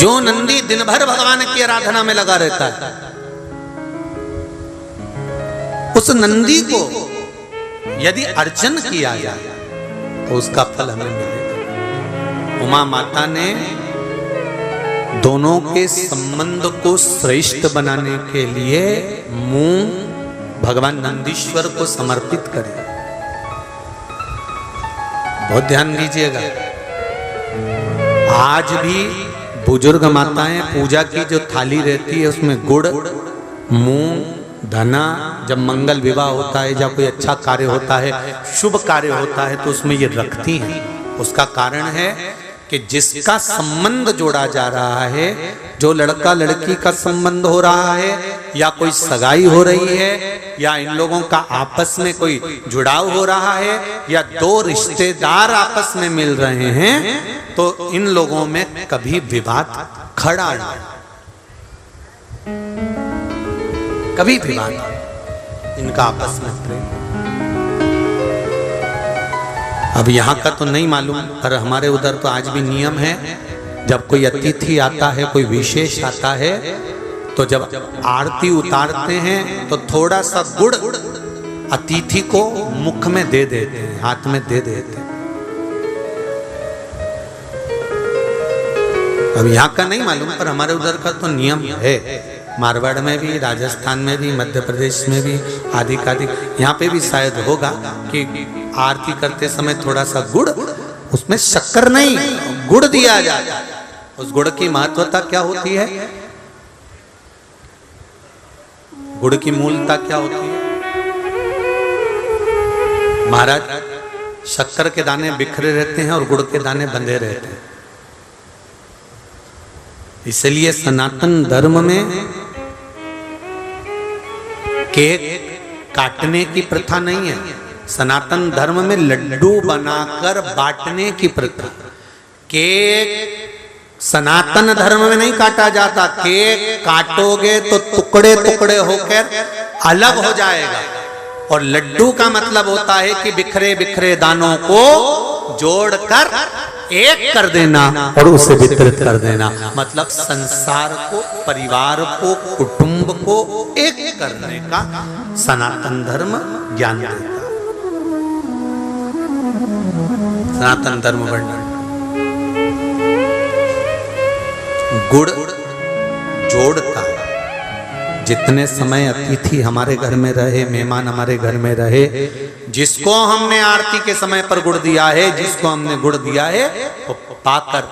जो नंदी दिन भर भगवान की आराधना में लगा रहता है, उस नंदी को यदि अर्चन किया जाए तो उसका फल हमें मिलेगा। उमा माता ने दोनों के संबंध को श्रेष्ठ बनाने के लिए मुंह भगवान नंदीश्वर को समर्पित करे। बहुत ध्यान दीजिएगा, आज भी बुजुर्ग माताएं पूजा की जो थाली रहती है उसमें गुड़, मूंग, धना, जब मंगल विवाह होता है या कोई अच्छा कार्य होता है, शुभ कार्य होता है, तो उसमें ये रखती हैं। उसका कारण है कि जिसका संबंध जोड़ा जा रहा है, जो लड़का लड़की का संबंध हो रहा है, या कोई सगाई हो रही है, या इन लोगों का आपस में कोई जुड़ाव हो रहा है, या दो रिश्तेदार आपस में मिल रहे हैं, तो इन लोगों में कभी विवाद खड़ा नहीं, कभी विवाद, इनका आपस में प्रेम। अब यहाँ का तो नहीं मालूम, पर हमारे उधर तो आज भी नियम है, जब कोई अतिथि आता है, कोई विशेष आता है, तो जब आरती उतारते हैं तो थोड़ा सा गुड़ अतिथि को मुख में दे देते हैं, हाथ में दे देते हैं। अब यहाँ का नहीं मालूम, पर हमारे उधर का तो नियम है। मारवाड़ में भी, राजस्थान में भी, मध्य प्रदेश में भी, आदि आदि, यहाँ पे भी शायद होगा कि आरती करते समय थोड़ा सा गुड़, उसमें शक्कर नहीं, गुड़ दिया जाता है। उस गुड़ की महत्वता क्या होती है? गुड़ की मूलता क्या होती है? महाराज, शक्कर के दाने बिखरे रहते हैं और गुड़ के दाने बंधे रहते हैं। इसलिए सनातन धर्म में केक काटने की प्रथा नहीं है। सनातन धर्म में लड्डू बनाकर बांटने की प्रथा। केक सनातन धर्म में नहीं काटा जाता। केक काटोगे तो टुकड़े टुकड़े होकर अलग हो जाएगा, और लड्डू का मतलब होता है कि बिखरे बिखरे दानों को जोड़कर एक कर देना और उसे वितरित कर देना। मतलब संसार को, परिवार को, कुटुंब को एक करने का सनातन धर्म ज्ञान देता। सनातन धर्म वर्णन गुड़ जोड़ता। जितने समय अतिथि हमारे घर में रहे, मेहमान हमारे घर में रहे, जिसको हमने आरती के समय पर गुड़ दिया है, जिसको हमने गुड़ दिया है, वो पाकर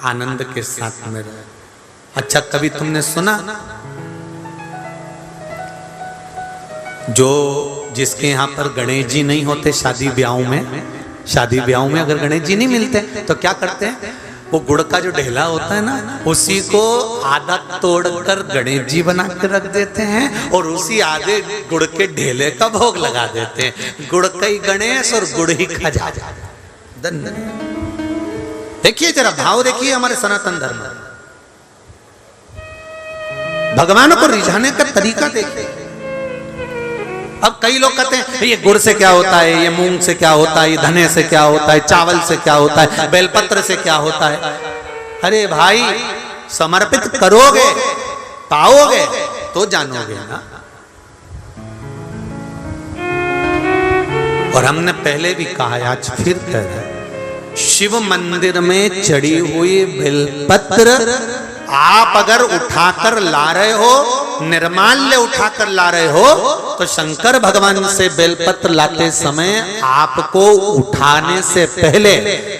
आनंद के साथ में रहे। अच्छा, कभी तुमने सुना जो जिसके यहाँ पर गणेश जी नहीं होते, शादी ब्याहों में अगर गणेश जी नहीं मिलते तो क्या करते हैं? वो गुड़ का जो ढेला होता है ना, उसी को आधा तोड़कर गणेश जी बना के रख देते हैं और उसी आधे गुड़ के ढेले का भोग लगा देते हैं। गुड़ का ही गणेश और गुड़ ही खजा। देखिए जरा, भाव देखिए हमारे सनातन धर्म, भगवान को रिझाने का तरीका देखिए। अब कई लोग कहते हैं ये गुड़ से क्या होता है, ये मूंग से क्या होता है, ये धने से क्या होता है, चावल से क्या होता है, बेलपत्र से क्या होता है। अरे भाई, समर्पित करोगे, पाओगे तो जानोगे ना। और हमने पहले भी कहा है, आज फिर कह रहे हैं, शिव मंदिर में चढ़ी हुई बेलपत्र आप अगर उठाकर ला रहे हो, निर्माल्य उठाकर ला रहे हो, तो शंकर भगवान से बेलपत्र लाते समय आपको उठाने से पहले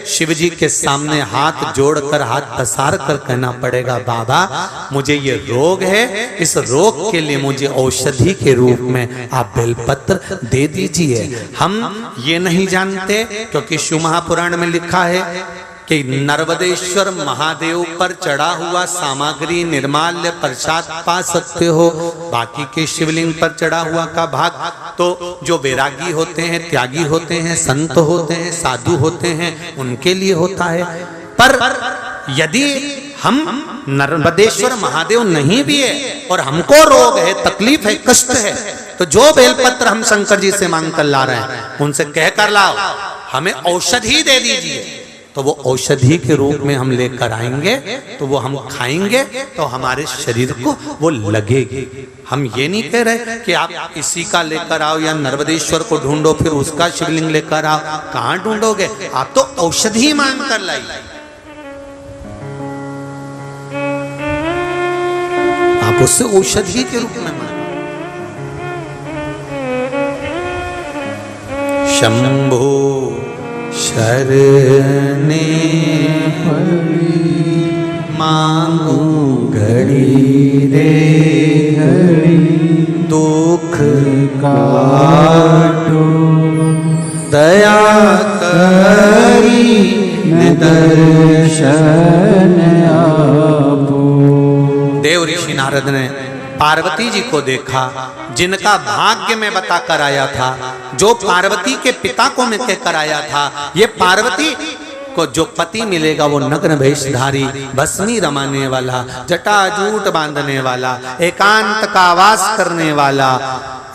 शिव जी के सामने हाथ जोड़कर, हाथ पसार कर कहना पड़ेगा, बाबा मुझे ये रोग है, इस रोग के लिए मुझे औषधि के रूप में आप बेलपत्र दे दीजिए। हम ये नहीं जानते, क्योंकि शिव महापुराण में लिखा है कि नर्मदेश्वर महादेव पर चढ़ा हुआ सामग्री निर्माल्य प्रसाद पा सकते हो, बाकी के शिवलिंग पर चढ़ा हुआ का भाग तो जो वैरागी होते हैं, त्यागी होते हैं, संत होते हैं, साधु होते हैं, उनके लिए होता है। पर यदि हम नर्मदेश्वर महादेव नहीं भी है और हमको रोग है, तकलीफ है, कष्ट है, तो जो बेलपत्र हम शंकर जी से मांग कर ला रहे हैं, उनसे कहकर लाओ हमें औषधि दे दीजिए, तो वो औषधि के रूप में हम लेकर आएंगे, तो वो हम खाएंगे तो हमारे शरीर को वो लगेगी। हम ये नहीं कह रहे कि आप इसी का लेकर आओ या नर्मदेश्वर को ढूंढो फिर उसका शिवलिंग लेकर आओ। कहाँ ढूंढोगे? आप तो औषधि मांग कर लाइए। आप उससे औषधि के रूप में मांगो। शंभो शरणे मांगू घड़ी रे घड़ी, दुख काटो दया करी दर्शन आपो। देव ऋषि नारद ने पार्वती जी को देखा, जिनका भाग्य में बताकर आया था, जो पार्वती के पिता को मैं कहकर आया था, ये पार्वती को जो पति मिलेगा वो नग्न वेशधारी, भस्मी रमाने वाला, जटाजूट बांधने वाला, एकांत का वास करने वाला,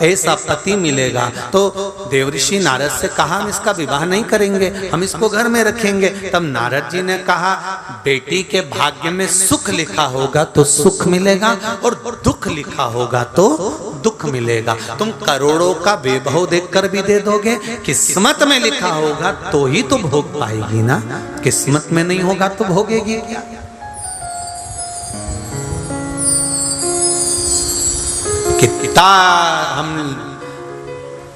ऐसा पति मिलेगा। तो देवऋषि नारद से कहा हम इसका विवाह नहीं करेंगे, हम इसको घर में रखेंगे। तब नारद जी ने कहा बेटी के भाग्य में सुख लिखा होगा तो सुख मिलेगा और दुख लिखा होगा तो दुख मिलेगा। तुम करोड़ों का वैभव देखकर भी दे दोगे, किस्मत में लिखा होगा तो ही तो भोग पाएगी ना, किस्मत में नहीं होगा तो भोगेगी क्या? कितना हम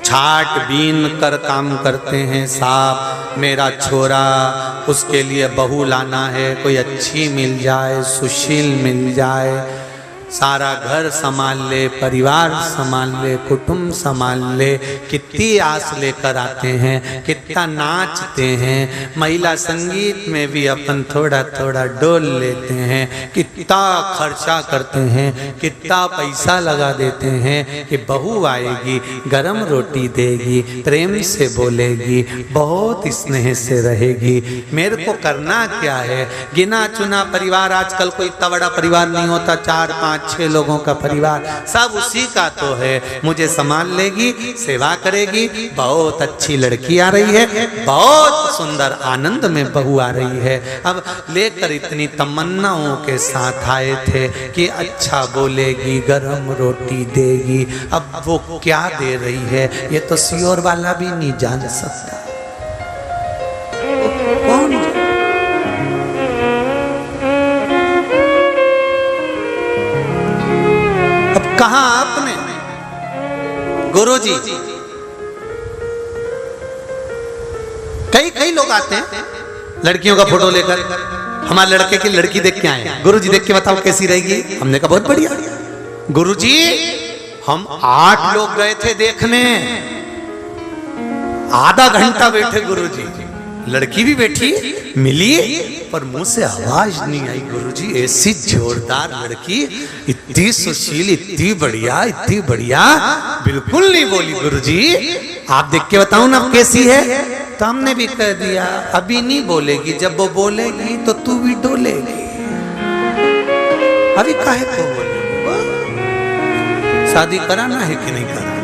छाट बीन कर काम करते हैं, साहब मेरा छोरा, उसके लिए बहू लाना है, कोई अच्छी मिल जाए, सुशील मिल जाए, सारा घर संभाल ले, परिवार संभाल ले, कुटुंब संभाल ले, कितनी आस लेकर आते हैं, कितना नाचते हैं, महिला संगीत में भी अपन थोड़ा थोड़ा डोल लेते हैं, कितना खर्चा करते हैं, कितना पैसा लगा देते हैं कि बहू आएगी, गरम रोटी देगी, प्रेम से बोलेगी, बहुत स्नेह से रहेगी। मेरे को करना क्या है? गिना चुना परिवार, आजकल कोई इतना बड़ा परिवार नहीं होता, 4-5 6 लोगों का परिवार, सब उसी का तो है, मुझे संभाल लेगी, सेवा करेगी, बहुत अच्छी लड़की आ रही है, बहुत सुंदर आनंद में बहू आ रही है। अब लेकर इतनी तमन्नाओं के साथ आए थे कि अच्छा बोलेगी, गरम रोटी देगी, अब वो क्या दे रही है ये तो सियोर वाला भी नहीं जान सकता। कौन? कहा आपने? गुरुजी, कई लोग आते हैं लड़कियों का फोटो लेकर, हमारे लड़के की लड़की देख के आए, गुरुजी देख के बताओ कैसी रहेगी? हमने कहा बहुत बढ़िया। गुरुजी हम 8 लोग गए थे देखने, आधा घंटा बैठे गुरुजी, लड़की भी बैठी मिली पर मुंह से आवाज नहीं आई। गुरुजी ऐसी जोरदार लड़की, इतनी सुशील, इतनी बढ़िया, बिल्कुल नहीं बोली। गुरुजी आप देख के बताओ ना कैसी है? तो हमने भी कह दिया अभी नहीं बोलेगी, जब वो बोलेगी तो तू भी डोलेगी, अभी काहे को बोलेगी? शादी कराना है कि नहीं कराना?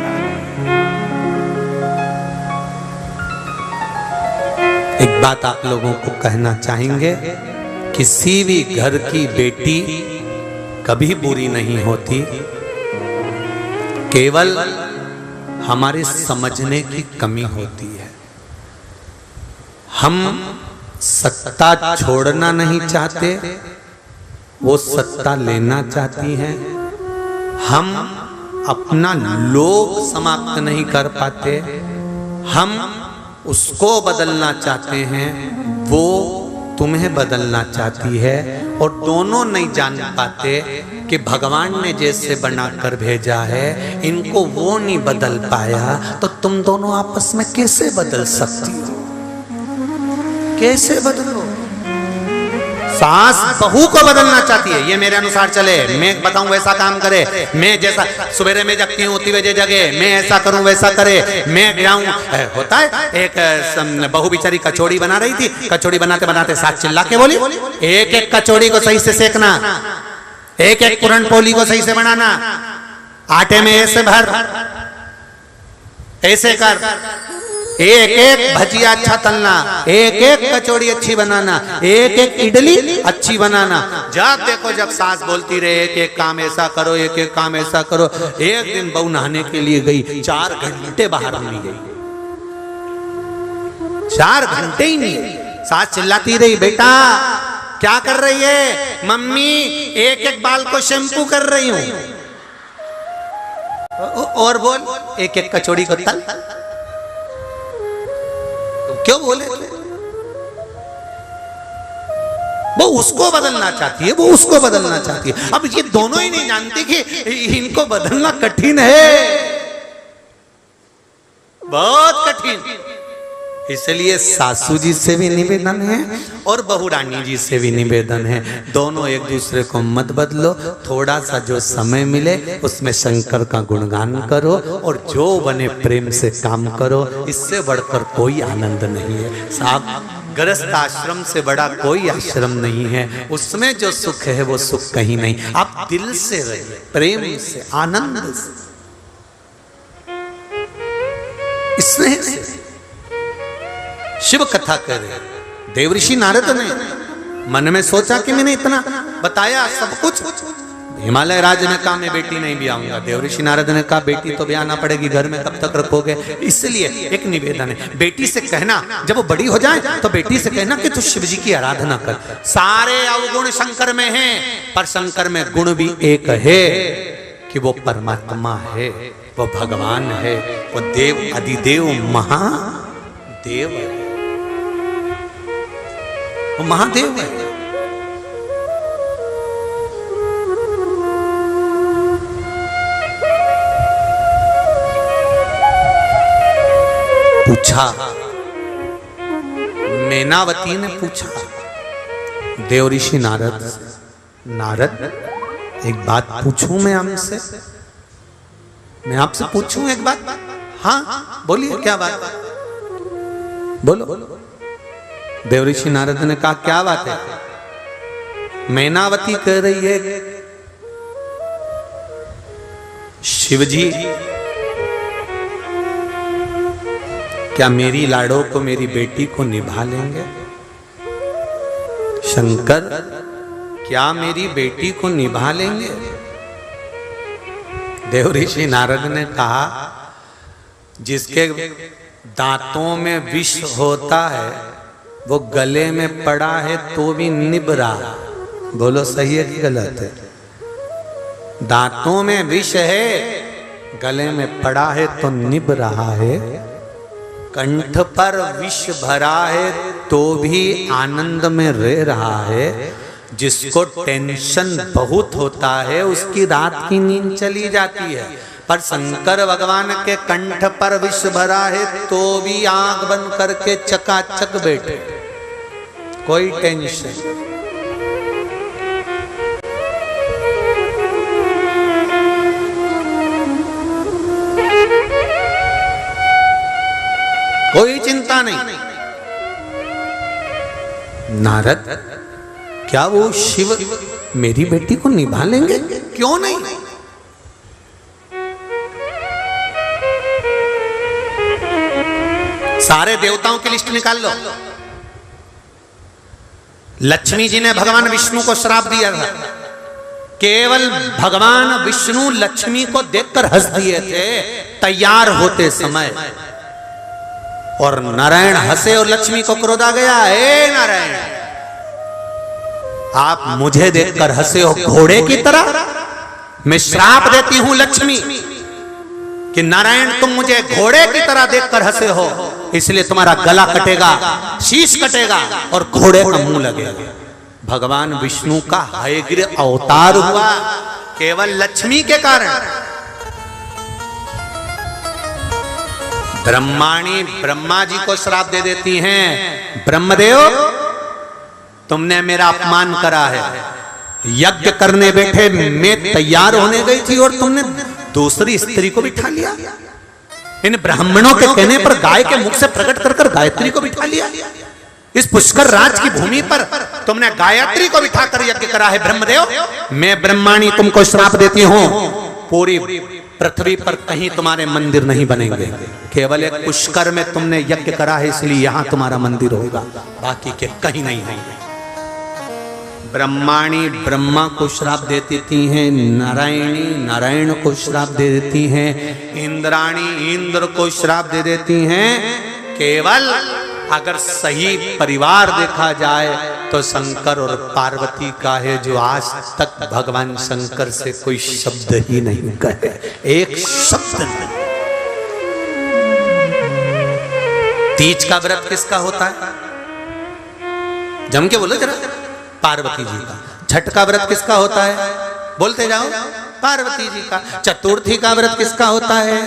एक बात आप लोगों को कहना चाहेंगे, किसी भी घर की बेटी कभी बुरी नहीं होती, केवल हमारे समझने की कमी होती है। हम सत्ता छोड़ना नहीं चाहते, वो सत्ता लेना चाहती हैं। हम अपना लोभ समाप्त नहीं कर पाते, हम उसको बदलना चाहते हैं, वो तुम्हें बदलना चाहती है, और दोनों नहीं जान पाते कि भगवान ने जैसे बनाकर भेजा है इनको वो नहीं बदल पाया, तो तुम दोनों आपस में कैसे बदल सकती हो? कैसे बदलो? सास बहू को बदलना चाहती है, ये मेरे अनुसार चले, मैं बताऊं वैसा काम करे, मैं जैसा सवेरे में जगती हूँ उतनी बजे जगे, मैं ऐसा करूं वैसा करे, मैं जाऊं। होता है एक बहू बेचारी कचौड़ी बना रही थी, कचौड़ी बनाते बनाते सास चिल्ला के बोली, एक एक कचौड़ी को सही से सेकना, एक एक पूरन पोली को सही से बनाना, आटे में ऐसे भर, ऐसे कर, एक एक भजिया अच्छा तलना, एक एक कचौड़ी अच्छी बनाना, एक एक इडली अच्छी बनाना। जब देखो जब सास बोलती रहे एक एक काम ऐसा करो, एक एक काम ऐसा करो। एक दिन बहू नहाने के लिए गई, 4 घंटे बाहर नहीं गई, 4 घंटे ही नहीं। सास चिल्लाती रही, बेटा क्या कर रही है? मम्मी एक एक बाल को शैम्पू कर रही हूं। और बोल, एक एक कचौड़ी को तल। क्यों बोले? वो उसको बदलना चाहती है, वो उसको बदलना चाहती है। अब ये दोनों ही नहीं जानती कि इनको बदलना कठिन है, बहुत कठिन। इसलिए सासू जी से भी निवेदन है और बहू रानी जी से भी निवेदन है, दोनों एक दूसरे को मत बदलो। थोड़ा सा जो समय मिले उसमें शंकर का गुणगान करो और जो बने प्रेम से काम करो। इससे बढ़कर कोई आनंद नहीं है साहब। गृहस्थ आश्रम से बड़ा कोई आश्रम नहीं है। उसमें जो सुख है वो सुख कहीं नहीं। आप दिल से रहिए, प्रेम से, आनंद से, स्नेह से। शिव कथा करे देवऋषि नारद ने मन में सोचा कि मैंने इतना बताया सब कुछ। हिमालय राज ने कहा मैं बेटी नहीं भी आऊंगा। देवऋषि नारद ने कहा बेटी तो भी आना पड़ेगी, घर में कब तक रखोगे? इसलिए एक निवेदन है, बेटी से कहना जब वो बड़ी हो जाए तो बेटी से कहना कि तू शिव जी की आराधना कर। सारे अवगुण शंकर में हैं, पर शंकर में गुण भी एक है कि वो परमात्मा है, वो भगवान है, वो देव अधिदेव महादेव है, वो महादेव है। पूछा, मैनावती ने पूछा देवऋषि नारद से, नारद एक बात पूछूं मैं आपसे? मैं आपसे पूछूं एक बात? हाँ बोलिए, क्या बात? बोलो। देवऋषि नारद ने कहा क्या बात है? मैनावती कह रही है शिवजी क्या मेरी लाड़ो को, मेरी बेटी को निभा लेंगे? शंकर क्या मेरी बेटी को निभा लेंगे? देवऋषि नारद ने कहा जिसके दांतों में विष होता है वो गले में पड़ा है तो भी निभ रहा। बोलो सही है कि गलत है? दांतों में विष है, गले में पड़ा है तो निभ रहा है। कंठ पर विष भरा है तो भी आनंद में रह रहा है। जिसको टेंशन बहुत होता है उसकी रात की नींद चली जाती है, पर शंकर भगवान के कंठ पर विष भरा है तो भी आंख बंद करके चकाचक बैठे, कोई टेंशन। कोई चिंता नहीं। नारद क्या वो शिव मेरी बेटी को निभा लेंगे? क्यों नहीं? सारे देवताओं की लिस्ट निकाल लो। लक्ष्मी जी ने भगवान विष्णु को श्राप दिया था, केवल भगवान विष्णु लक्ष्मी को देखकर हंस दिए थे तैयार होते समय, और नारायण हंसे और लक्ष्मी को क्रोध आ गया। हे नारायण, आप मुझे देखकर हंसे हो घोड़े की तरह? मैं श्राप देती हूं लक्ष्मी कि नारायण तुम मुझे घोड़े की तरह देखकर हंसे हो, इसलिए तुम्हारा गला कटेगा, शीश कटेगा और घोड़े का मुंह लगेगा। भगवान विष्णु का हयग्रीव अवतार हुआ केवल लक्ष्मी के कारण। ब्रह्माणी ब्रह्मा जी को श्राप दे देती हैं, ब्रह्मदेव तुमने मेरा अपमान करा है। यज्ञ करने बैठे मैं तैयार होने गई थी और तुमने दूसरी स्त्री को बिठा लिया। इन ब्राह्मणों के कहने पर गाय के मुख से प्रकट कर कर गायत्री को बिठा लिया। इस पुष्कर राज की भूमि पर तुमने गायत्री को बिठाकर यज्ञ करा है। ब्रह्मदेव मैं ब्रह्माणी तुमको श्राप देती हूं, पूरी पृथ्वी पर कहीं तुम्हारे मंदिर नहीं बनेंगे। केवल एक पुष्कर में तुमने यज्ञ करा है इसलिए यहां तुम्हारा मंदिर होगा, बाकी के कहीं नहीं होंगे। ब्रह्माणी ब्रह्मा को श्राप दे देती हैं, नारायणी नारायण को श्राप दे देती हैं, इंद्राणी इंद्र को श्राप दे देती हैं। केवल अगर सही परिवार देखा जाए तो शंकर और पार्वती का है, जो आज तक भगवान शंकर से कोई शब्द ही नहीं कहे, एक शब्द नहीं। तीज का व्रत किसका होता है? जम के बोलो जरा। पार्वती जी का। छठ का व्रत किसका होता है? बोलते जाओ। पार्वती जी का। चतुर्थी का व्रत किसका होता है?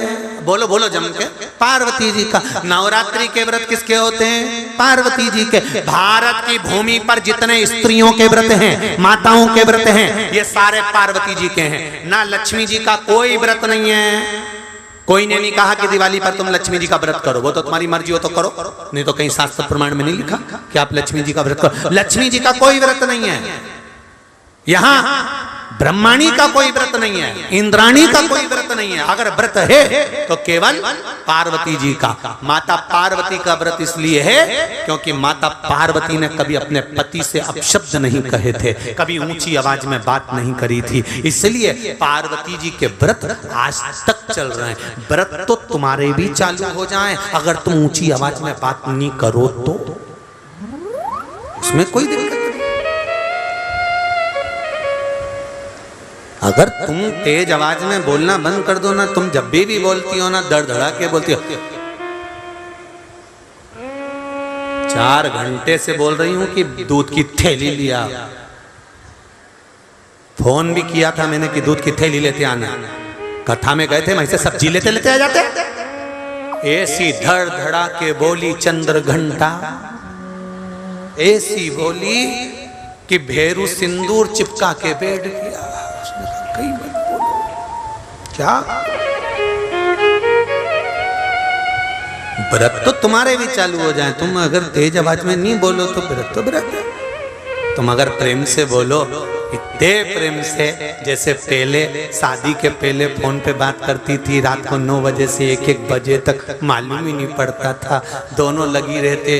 बोलो बोलो जम के। पार्वती जी का। नवरात्रि के व्रत किसके होते हैं? पार्वती जी के। भारत की भूमि पर जितने स्त्रियों के व्रत हैं, माताओं के व्रत हैं, ये सारे पार्वती जी के हैं। ना लक्ष्मी जी का कोई व्रत नहीं है। कोई ने नहीं कहा कि दिवाली पर तुम लक्ष्मी जी का व्रत करो, वो तो तुम्हारी मर्जी हो तो करो, नहीं तो कहीं शास्त्र प्रमाण में नहीं लिखा कि आप लक्ष्मी जी का व्रत करो। लक्ष्मी जी का कोई व्रत नहीं है। यहां ब्रह्माणी का कोई व्रत नहीं है, इंद्राणी का कोई व्रत नहीं है। अगर व्रत है तो केवल पार्वती जी का। माता पार्वती का व्रत इसलिए है क्योंकि माता पार्वती ने कभी अपने पति से अपशब्द नहीं कहे थे, कभी ऊंची आवाज में बात नहीं करी थी, इसलिए पार्वती जी के व्रत आज तक चल रहे हैं। व्रत तो तुम्हारे भी चालू हो जाए, अगर तुम ऊंची आवाज में बात नहीं करो तो उसमें कोई दिक्कत नहीं। अगर तुम तेज आवाज में बोलना बंद कर दो ना, तुम जब भी बोलती हो ना धड़धड़ा के बोलती हो। 4 घंटे से बोल रही हूं कि दूध की थैली लिया, फोन भी किया था मैंने कि दूध की थैली लेते आना। कथा में गए थे, वहीं से सब्जी लेते लेते आ जाते। ऐसी धड़धड़ा के बोली चंद्र घंटा, ऐसी बोली कि भेरू सिंदूर चिपका के बैठ गया। कई मत बोलो। क्या व्रत तो तुम्हारे भी चालू हो जाए, तुम अगर तेज आवाज में नहीं बोलो तो व्रत तो व्रत है। तुम अगर प्रेम से बोलो, इतने प्रेम से, जैसे पहले शादी के पहले फोन पे बात करती थी, रात को 9 बजे से 1-1 बजे तक मालूम ही नहीं पड़ता था, दोनों लगी रहते।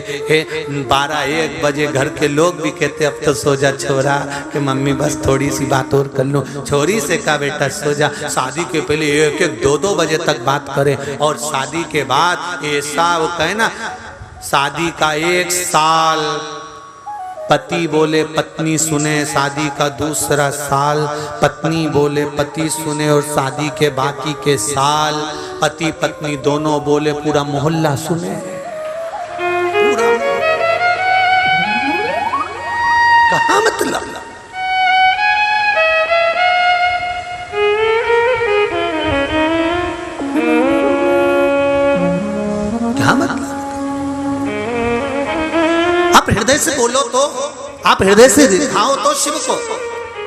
12-1 बजे घर के लोग भी कहते अब तो सो जा छोरा, कि मम्मी बस थोड़ी सी बात और कर लो। छोरी से कहा बेटा सो जा। शादी के पहले 1-1, 2-2 बजे तक बात करें, और शादी के बाद ऐसा वो कहे ना, शादी का 1 साल पति बोले पत्नी सुने, शादी का दूसरा साल पत्नी बोले पति सुने, और शादी के बाकी के साल पति पत्नी दोनों बोले पूरा मोहल्ला सुने। पूरा कहाँ मतलब? क्या मतलब? आप हृदय से बोलो तो, आप हृदय से दिखाओ तो शिव को।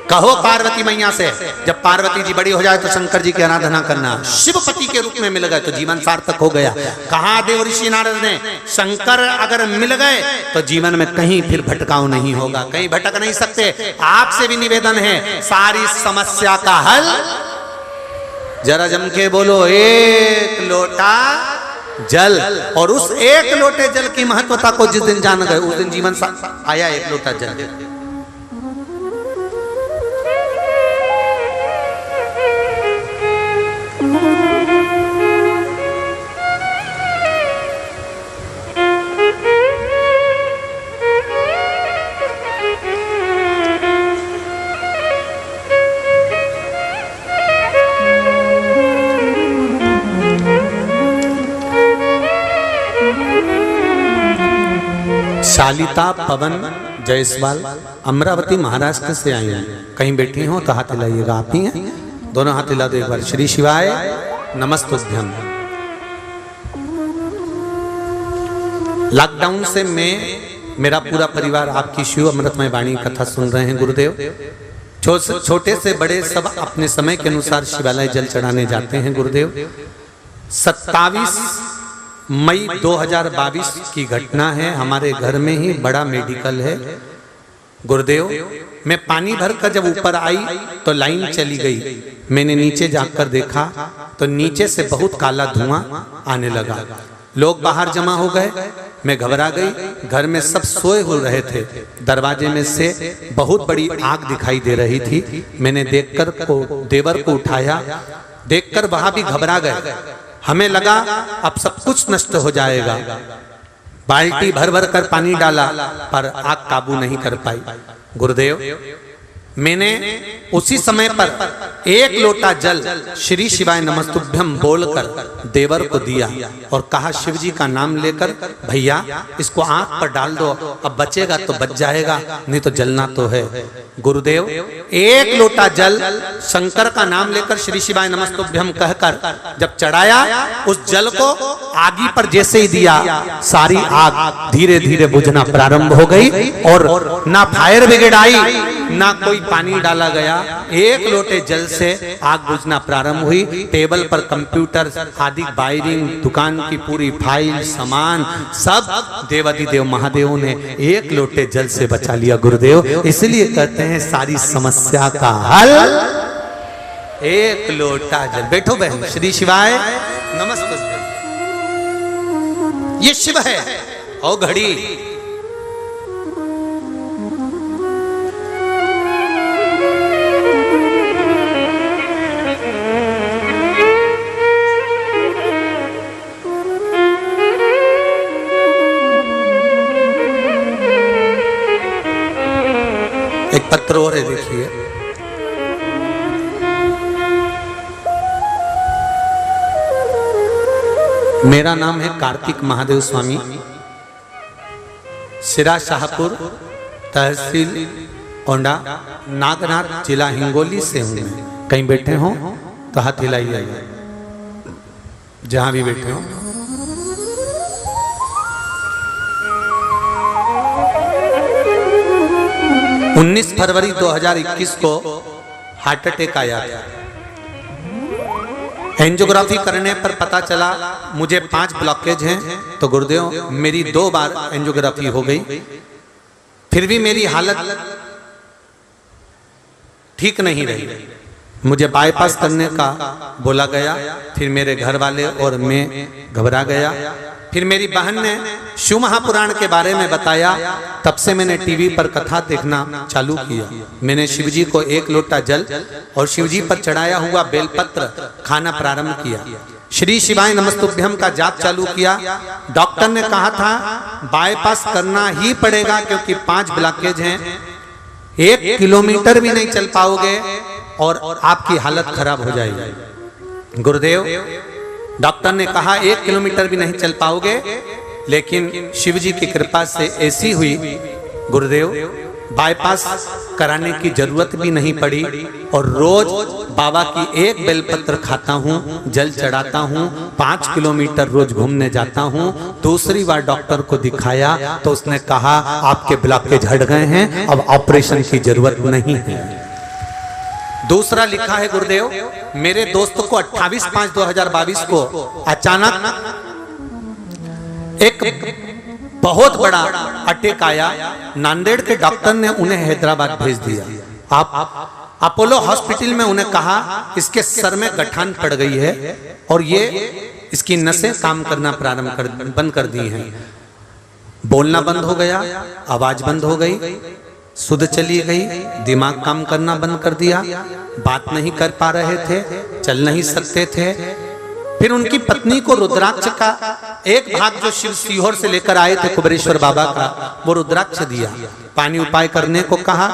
कहो पार्वती मैया से, जब पार्वती जी बड़ी हो जाए तो शंकर जी की आराधना करना। शिवपति के रूप में मिल गए तो जीवन सार्थक हो गया। कहा देव ऋषि नारद ने, शंकर अगर मिल गए तो जीवन में कहीं फिर भटकाव नहीं होगा, कहीं भटक नहीं सकते। आपसे भी निवेदन है, सारी समस्या का हल जरा जम के बोलो, 1 लोटा जल। और उस 1 लोटे जल की महत्वता को जिस दिन जान गए, उस दिन जीवन आया 1 लोटा जल। शालिता पवन जायसवाल अमरावती महाराष्ट्र से आई हैं। कहीं बैठी हो तो हाथ हिलाइएगा। आप ही हैं? दोनों हाथ हिला दो एक बार। श्री शिवाय नमस्तुभ्यम। लॉकडाउन से मैं, मेरा पूरा परिवार आपकी शिव अमृतमय वाणी कथा सुन रहे हैं। गुरुदेव, छोटे से बड़े सब अपने समय के अनुसार शिवालय जल चढ़ाने जाते हैं। गुरुदेव, 27 मई 2022 की घटना है। हमारे घर में ही बड़ा मेडिकल है। गुरुदेव, मैं पानी भरकर जब ऊपर आई तो लाइन चली गई। मैंने नीचे जाकर देखा तो नीचे से बहुत काला धुआं आने लगा। लोग बाहर जमा हो गए, मैं घबरा गई। घर में सब सोए हो रहे थे। दरवाजे में से बहुत बड़ी आग दिखाई दे रही थी। मैंने देखकर देवर को उठाया, देखकर वहां भी घबरा गए। हमें लगा अब सब कुछ नष्ट हो जाएगा। बाल्टी भर भर कर पानी डाला पर आग काबू नहीं कर पाई। गुरुदेव, मैंने उसी समय पर एक लोटा जल श्री शिवाय नमस्तुभ्यम बोलकर देवर को दिया और कहा, शिव जी का नाम लेकर, भैया इसको आंख पर डाल दो, अब बचेगा तो बच जाएगा, नहीं तो जलना तो है। गुरुदेव, एक लोटा जल शंकर का नाम लेकर श्री शिवाय नमस्तुभ्यम कहकर जब चढ़ाया, उस जल को आगी पर जैसे ही दिया, सारी आग धीरे धीरे बुझना प्रारंभ हो गई और ना फायर ब्रिगेड आई ना कोई पानी डाला गया। एक लोटे जल से आग बुझना प्रारंभ हुई। टेबल पर कंप्यूटर आदि, वायरिंग, दुकान की पूरी फाइल, सामान सब देवाधिदेव महादेव ने एक लोटे जल से बचा लिया। गुरुदेव, इसलिए कहते हैं सारी समस्या का हल एक लोटा जल। बैठो बहन, श्री शिवाय नमस्ते। ये शिव है और घड़ी। एक पत्र और है, देखिए। मेरा नाम है कार्तिक महादेव स्वामी, सिरा शाहपुर, तहसील ओंडा, नागनाथ, जिला हिंगोली से हूं मैं। कहीं बैठे हो तो हाथ हिलाइए, जहां भी बैठे हो। उन्नीस फरवरी 2021 को हार्ट अटैक आया था। एंजियोग्राफी करने पर पता चला मुझे 5 ब्लॉकेज हैं। तो गुरुदेव, मेरी 2 बार एंजियोग्राफी हो गई, फिर भी मेरी हालत ठीक नहीं रही। मुझे बाईपास करने का बोला गया। फिर मेरे घर वाले और मैं घबरा गया। फिर मेरी बहन ने शिव महापुराण के बारे में बताया। तब से मैंने टीवी पर कथा देखना चालू किया। मैंने शिवजी को एक लोटा जल और शिवजी पर चढ़ाया हुआ बेलपत्र खाना प्रारंभ किया। श्री शिवाय नमस्तुभ्यम का जाप चालू किया। डॉक्टर ने कहा था बाईपास करना ही पड़ेगा क्योंकि 5 ब्लॉकेज हैं, 1 किलोमीटर भी नहीं चल पाओगे और आपकी हालत खराब हो जाएगी। गुरुदेव, डॉक्टर ने कहा 1 किलोमीटर भी नहीं चल पाओगे, लेकिन शिवजी की कृपा से ऐसी हुई गुरुदेव, बाईपास कराने की जरूरत भी नहीं पड़ी और रोज बाबा की एक बेलपत्र खाता हूँ, जल चढ़ाता हूँ, 5 किलोमीटर रोज घूमने जाता हूँ। दूसरी बार डॉक्टर को दिखाया तो उसने कहा आपके ब्लॉकेज हट गए हैं, अब ऑपरेशन की जरूरत नहीं है। दूसरा लिखा है गुरुदेव, मेरे दोस्त को 28/5/2022 को अचानक एक बहुत बड़ा अटैक आया। नांदेड़ के डॉक्टर ने उन्हें हैदराबाद भेज दिया। आप अपोलो हॉस्पिटल में उन्हें कहा इसके सर में गठान पड़ गई है और ये इसकी नसें काम करना बंद कर दी हैं। बोलना बंद हो गया, आवाज बंद हो गई, सुध चली गई, दिमाग काम करना बंद कर दिया, बात नहीं कर पा रहे थे, चल नहीं सकते थे। फिर उनकी पत्नी को रुद्राक्ष का एक भाग जो शिव सीहोर से लेकर आए थे कुबेरेश्वर बाबा का, वो रुद्राक्ष दिया। पानी उपाय करने को कहा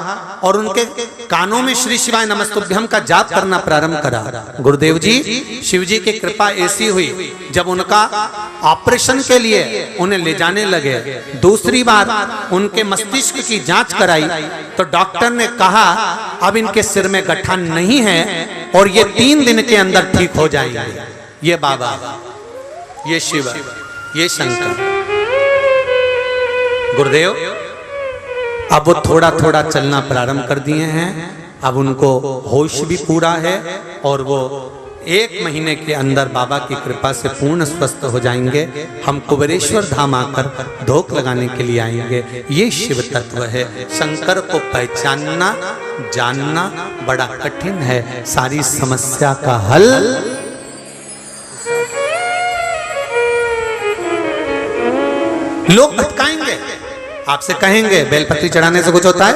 और उनके कानों में श्री शिवाय नमस्तुभ्यम का जाप करना प्रारंभ करा। गुरुदेव जी, शिव जी की कृपा ऐसी हुई, जब उनका ऑपरेशन के लिए उन्हें ले जाने लगे, दूसरी बार उनके मस्तिष्क की जांच कराई तो डॉक्टर ने कहा अब इनके सिर में गठान नहीं है और ये 3 दिन के अंदर ठीक हो जाएंगे। ये बाबा, ये शिव, ये शंकर। गुरुदेव, अब वो थोड़ा थोड़ा चलना प्रारंभ कर दिए हैं। अब उनको होश भी पूरा है और वो 1 महीने के अंदर बाबा की कृपा से पूर्ण स्वस्थ हो जाएंगे। हम कुबेरेश्वर धाम आकर धोख लगाने के लिए आएंगे। ये शिव तत्व है। शंकर को पहचानना जानना बड़ा कठिन है। सारी समस्या का हल लोग भटकाएंगे, आपसे कहेंगे बेलपत्री चढ़ाने से कुछ होता है,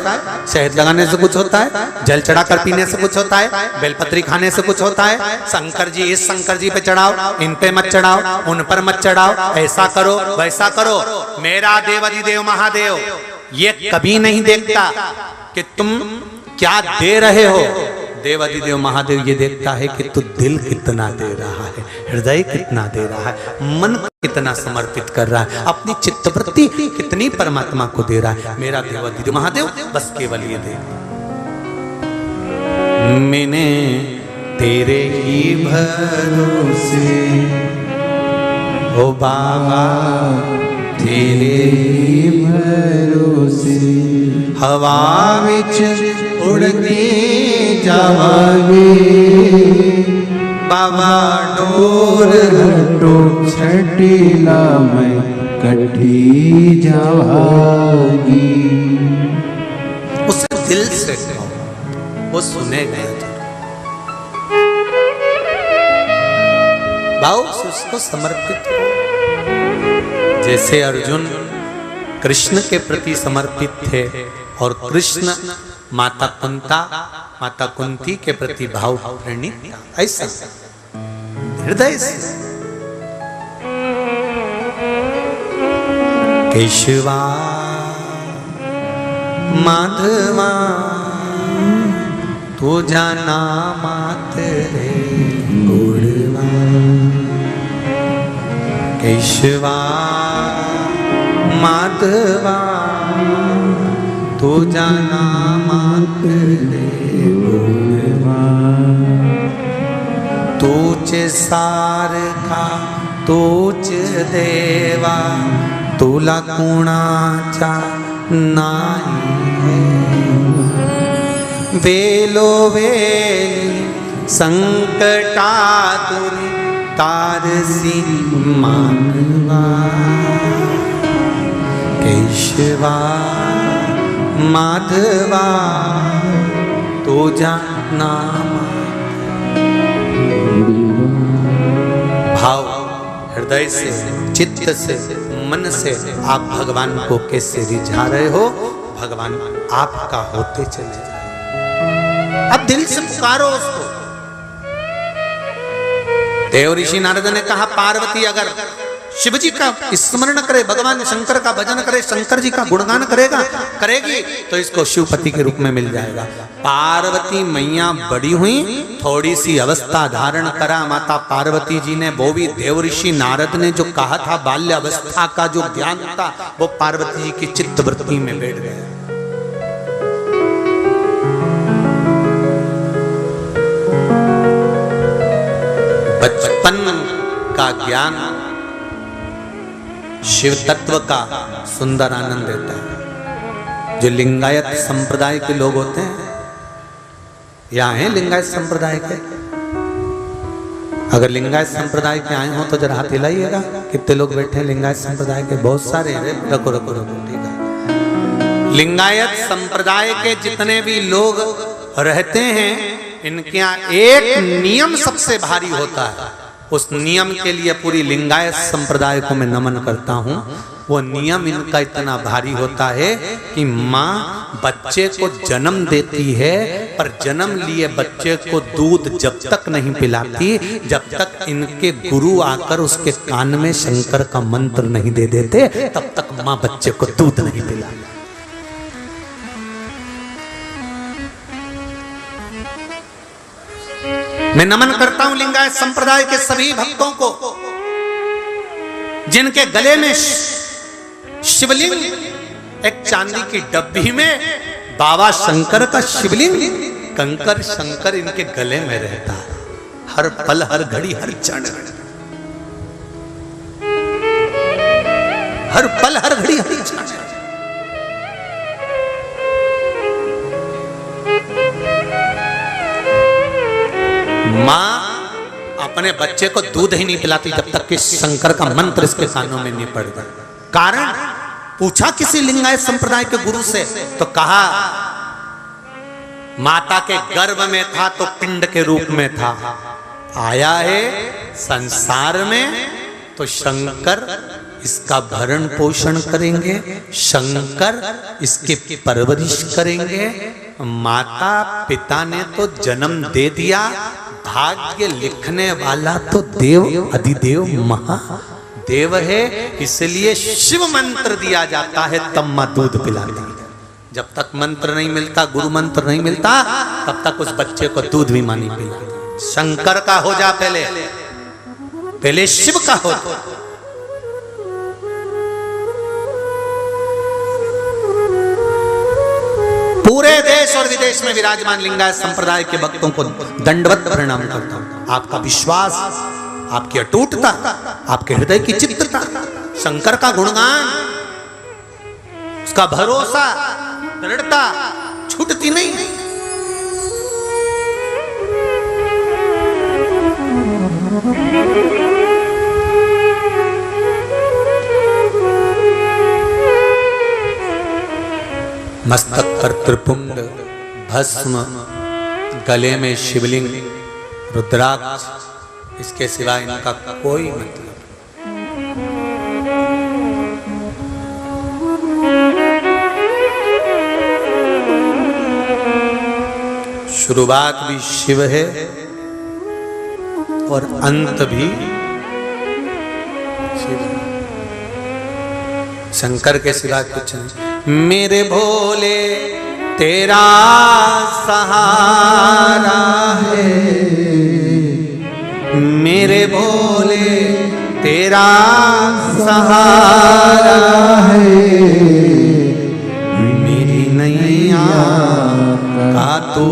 शहद लगाने से कुछ होता है, जल चढ़ाकर पीने से कुछ होता है, बेलपत्री खाने से कुछ होता है, शंकर जी इस शंकर जी पे चढ़ाओ, इन पे मत चढ़ाओ, उन पर मत चढ़ाओ, ऐसा करो वैसा करो। मेरा देवाधिदेव महादेव ये कभी नहीं देखता कि तुम क्या दे रहे हो। देवाधिदेव महादेव ये देखता है कि तू दिल कितना दे रहा है, हृदय कितना दे रहा है, मन कितना समर्पित कर रहा है, अपनी चित्तवृत्ति कितनी परमात्मा को दे रहा है। मेरा देवाधिदेव महादेव बस केवल ये दे, मैंने तेरे ही भरोसे ओ बाबा तेरे ही भरोसे हवा विच उड़के जावांगे बाबा डोर हटो छटीला में कठी जावागी। उसे दिल से कहो, वो सुनेगा। भाव से उसको समर्पित हो। जैसे अर्जुन कृष्ण के प्रति समर्पित थे और कृष्ण माता कुंती के प्रति भाव प्रणीत, ऐसा हृदय से। केशवा माधवा तुझा नामात रे गुणवा, केशवा माधवा तुझा नामात रे गुणवा, तूच सारखा तूच देवा तुला कुणाचा नाही है। वेलो वेली संकटातुर तारसी मानवा, केशवा माधवा तुझा नाम। भाव हृदय से चित्त से मन से आप भगवान को कैसे रिझा रहे हो, भगवान आपका होते चले जाए। अब दिल से पुकारो उसको। देव ऋषि नारद ने कहा पार्वती अगर शिव जी का स्मरण करे, भगवान शंकर का भजन करे, शंकर जी का गुणगान करेगी तो इसको शिवपति के रूप में मिल जाएगा। पार्वती मैया बड़ी हुई, थोड़ी सी अवस्था धारण करा माता पार्वती जी ने। वो भी देव ऋषि नारद ने जो कहा था बाल्य अवस्था का जो ज्ञान था वो पार्वती जी की चित्तवृत्ति में बैठ गया। बचपन का ज्ञान शिव तत्व का सुंदर आनंद देता है। जो लिंगायत संप्रदाय के लोग होते हैं, यहाँ हैं लिंगायत संप्रदाय के, अगर लिंगायत संप्रदाय के आए हो तो जरा हाथ हिलाइएगा। कितने लोग बैठे हैं लिंगायत संप्रदाय के? बहुत सारे। रखो रखो रखो, ठीक है। लिंगायत संप्रदाय के जितने भी लोग रहते हैं, इनके यहाँ एक नियम सबसे भारी होता है। उस नियम के लिए पूरी लिंगायत संप्रदाय को मैं नमन करता हूँ। वो नियम इनका इतना भारी होता है कि माँ बच्चे को जन्म देती है, पर जन्म लिए बच्चे को दूध जब तक नहीं पिलाती, जब तक इनके गुरु आकर उसके कान में शंकर का मंत्र नहीं दे देते, तब तक माँ बच्चे को दूध नहीं पिलाती। मैं नमन करता हूं लिंगायत संप्रदाय के सभी भक्तों को, जिनके गले में शिवलिंग, एक चांदी की डब्बी में बाबा शंकर का शिवलिंग, कंकर शंकर इनके गले में रहता है। हर पल हर घड़ी हर क्षण, हर पल हर घड़ी हर क्षण। माँ अपने बच्चे को दूध ही नहीं पिलाती जब तक कि शंकर का मंत्र इसके कानों में नहीं पड़ता। कारण पूछा किसी लिंगायत संप्रदाय के गुरु से, तो कहा माता के गर्भ में था तो पिंड के रूप में था, आया है संसार में तो शंकर इसका भरण पोषण करेंगे, शंकर इसकी परवरिश करेंगे। माता पिता ने तो जन्म दे दिया, भाग्य लिखने वाला तो देव अधिदेव महादेव है, इसलिए शिव मंत्र दिया जाता है तब मां दूध पिलाती है। जब तक मंत्र नहीं मिलता, गुरु मंत्र नहीं मिलता, तब तक उस बच्चे को दूध भी मां नहीं पिलाती। शंकर का हो जा पहले शिव का हो। पूरे देश और विदेश में विराजमान लिंगायत संप्रदाय के भक्तों को दंडवत प्रणाम करता हूं। आपका विश्वास, आपकी अटूटता, आपके हृदय की चित्तता, शंकर का गुणगान, उसका भरोसा, दृढ़ता छूटती नहीं। मस्तक पर त्रिपुंड, भस्म, गले में शिवलिंग, रुद्राक्ष, इसके सिवा इनका कोई मतलब। शुरुआत भी शिव है और अंत भी शिव है। शंकर के सिवा कुछ नहीं। मेरे भोले तेरा सहारा है, मेरे भोले तेरा सहारा है, मेरी नैया का तू